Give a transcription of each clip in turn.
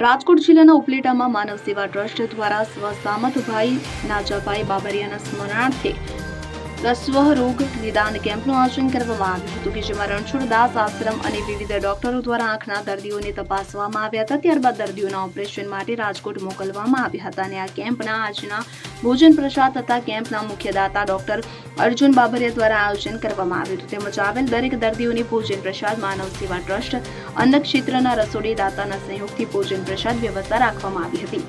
રાજકોટ જિલ્લાના ઉપલેટામાં માનવ સેવા ટ્રસ્ટ દ્વારા સ્વસામતભાઈ નાજાભાઈ બાબરિયાના સ્મરણાર્થે સ્વરોગ નિદાન કેમ્પનું આયોજન કરવામાં આવ્યું હતું કે જેમાં રણછોડદાસ આશ્રમ અને વિવિધ ડોક્ટરો દ્વારા આંખના દર્દીઓને તપાસવામાં આવ્યા હતા. ત્યારબાદ દર્દીઓના ઓપરેશન માટે રાજકોટ મોકલવામાં આવ્યા હતા અને આ કેમ્પના આજના ભોજન પ્રસાદ તથા કેમ્પના મુખ્ય દાતા ડોક્ટર અર્જુન બાબરિયા દ્વારા આયોજન કરવામાં આવ્યું હતું. તેમજ આવેલ દરેક દર્દીઓને ભોજન પ્રસાદ માનવ સેવા ટ્રસ્ટ અન્ન ક્ષેત્રના રસોડી દાતાના સહયોગથી ભોજન પ્રસાદ વ્યવસ્થા રાખવામાં આવી હતી.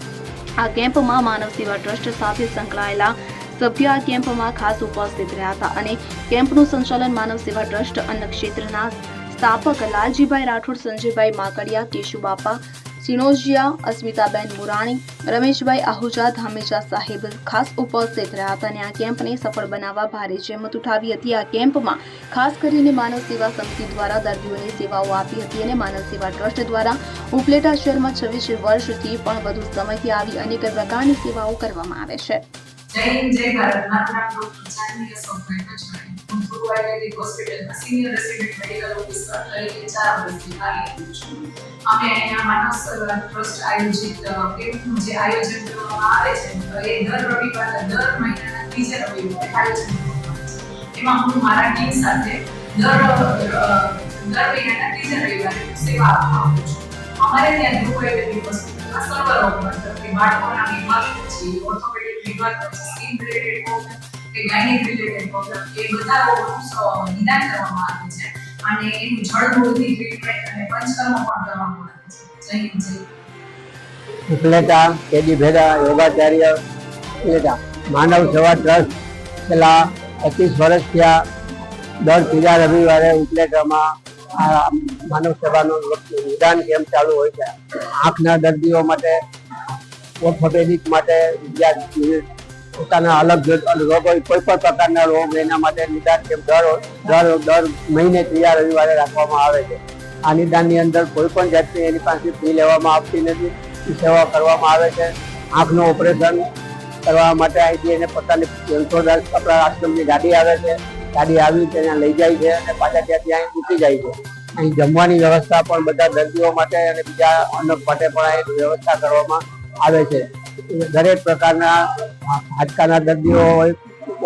આ કેમ્પમાં માનવ સેવા ટ્રસ્ટ સાથે સંકળાયેલા સભ્ય આ કેમ્પમાં ખાસ ઉપસ્થિત રહ્યા હતા અને કેમ્પનું સંચાલન માનવ સેવા ટ્રસ્ટ અન્ન ક્ષેત્રના સ્થાપક લાલજીભાઈ રાઠોડ, સંજયભાઈ માકડિયા, કેશુબાપા સિણોજિયા, અસ્મિતાબેન મુરાણી, રમેશભાઈ આહુજા, ધામેજા સાહેબ ખાસ ઉપસ્થિત રહ્યા હતા અને આ કેમ્પને સફળ બનાવવા ભારે જહેમત ઉઠાવી હતી. આ કેમ્પમાં ખાસ કરીને માનવ સેવા સમિતિ દ્વારા દર્દીઓને સેવાઓ આપી હતી અને માનવ સેવા ટ્રસ્ટ દ્વારા ઉપલેટા શહેરમાં 26 વર્ષથી પણ વધુ સમયથી આવી અનેક પ્રકારની સેવાઓ કરવામાં આવે છે. જય હિન્દ, જય ભારત. મારું નામ ડોક્ટર ચાંદની અશોકભાઈ કચવાણી. હું ગુરુ આયુર્વેદિક હોસ્પિટલમાં સિનિયર રેસિડેન્ટ મેડિકલ ઓફિસર તરીકે 4 વર્ષથી કાર્ય કરું છું. અમે અહીંયા માનવ સેવા ટ્રસ્ટ આયોજિત કેમ્પનું જે આયોજન કરવામાં આવે છે એ દર રવિવારે, દર મહિનાના ત્રીજે રવિવારે આયોજન કરવામાં આવે છે. એમાં હું મારા ટીમ સાથે દર મહિનાના ત્રીજે રવિવારે સેવા આપવા આવું છું. અમારે ત્યાં ગુરુ આયુર્વેદિક હોસ્પિટલમાં સર્વરોગ મતલબ કે બાળકોના બીમાર છે, ઓર્થોપેડિક બીમાર છે, સ્કિન રિલેટેડ પ્રોબ્લેમ કે ગાયનેક રિલેટેડ પ્રોબ્લેમ એ બધા રોગોનું નિદાન કરવામાં આવે છે અને એનું જળમૂળથી ટ્રીટમેન્ટ અને પંચકર્મ પણ કરવામાં આવે છે. જય હિન્દ, જય. ઉપલેટા કેડી ભેડા યોગાચાર્ય ઉપલેટા માનવ સેવા ટ્રસ્ટ છેલ્લા 25 વર્ષથી દર ત્રીજા રવિવારે ઉપલેટામાં આ માનવ સેવાનો નિદાન કેમ્પ ચાલુ હોય છે. આંખના દર્દીઓ માટે, ઓર્થોપેડિક માટે, પોતાના અલગ રોગો, કોઈ પણ પ્રકારના રોગ એના માટે નિદાન કેમ્પ દર મહિને ત્રીજા રવિવારે રાખવામાં આવે છે. આ નિદાનની અંદર કોઈ પણ જાતની એની પાસે ફી લેવામાં આવતી નથી. સેવા કરવામાં આવે છે. આંખનું ઓપરેશન કરવા માટે અહીંથી એને પોતાની રણછોડદાસ આપણા આશ્રમની ગાડી આવે છે. ગાડી આવી તેને લઈ જાય છે અને પાછા ત્યાંથી અહીં મૂકી જાય છે. અહીં જમવાની વ્યવસ્થા પણ બધા દર્દીઓ માટે અને બીજા અન્ન માટે પણ અહીં વ્યવસ્થા કરવામાં આવે છે. દરેક પ્રકારના હાડકાના દર્દીઓ હોય,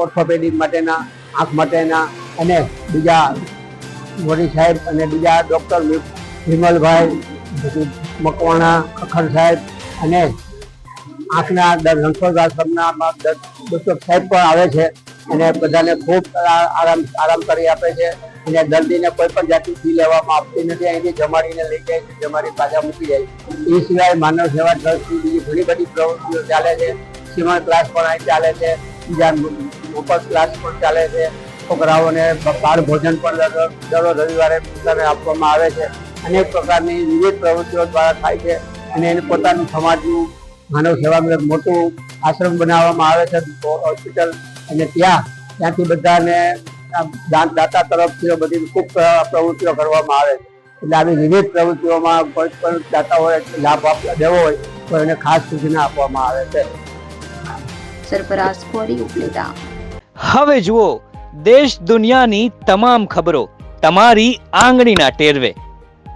ઓર્થોપેડિક માટેના, આંખ માટેના અને બીજા મોરી સાહેબ અને બીજા ડૉક્ટર વિમલભાઈ મકવાણા, ખખર સાહેબ અને આંખના રણછોડદાસ આશ્રમના ડૉક્ટર સાહેબ પણ આવે છે અને બધાને ખૂબ આરામ કરી આપે છે અને દર્દીને કોઈ પણ જાતની ફી લેવામાં આવતી નથી. અહીંથી જમાડીને લઈ જાય છે, જમાડી પાછા મૂકી જાય છે. એ સિવાય માનવ સેવા ટ્રસ્ટની બીજી ઘણી બધી પ્રવૃત્તિઓ ચાલે છે. સીવણ ક્લાસ પણ અહીં ચાલે છે, બીજા મફત ક્લાસ પણ ચાલે છે. છોકરાઓને બાળ ભોજન પણ દર રવિવારે આપવામાં આવે છે. અનેક પ્રકારની વિવિધ પ્રવૃત્તિઓ દ્વારા થાય છે અને એને પોતાનું સમાજનું માનવ સેવા મોટું આશ્રમ બનાવવામાં આવે છે, હોસ્પિટલ, અને ત્યાંથી બધાને દાતા તરફથી બધી ખૂબ પ્રવૃત્તિઓ કરવામાં આવે છે. એટલે આવી વિવિધ પ્રવૃત્તિઓમાં કોઈ પણ દાતાઓએ લાભ દેવો હોય તો એને ખાસ સૂચના આપવામાં આવે છે. સરફરાઝ કોરી, ઉપલેટા. હવે જુઓ દેશ દુનિયાની તમામ ખબરો તમારી આંગળીના ટેરવે.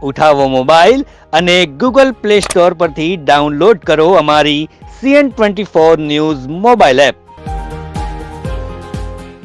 ઉઠાવો મોબાઈલ અને ગૂગલ પ્લે સ્ટોર પરથી ડાઉનલોડ કરો અમારી CN24 ન્યૂઝ મોબાઈલ એપ.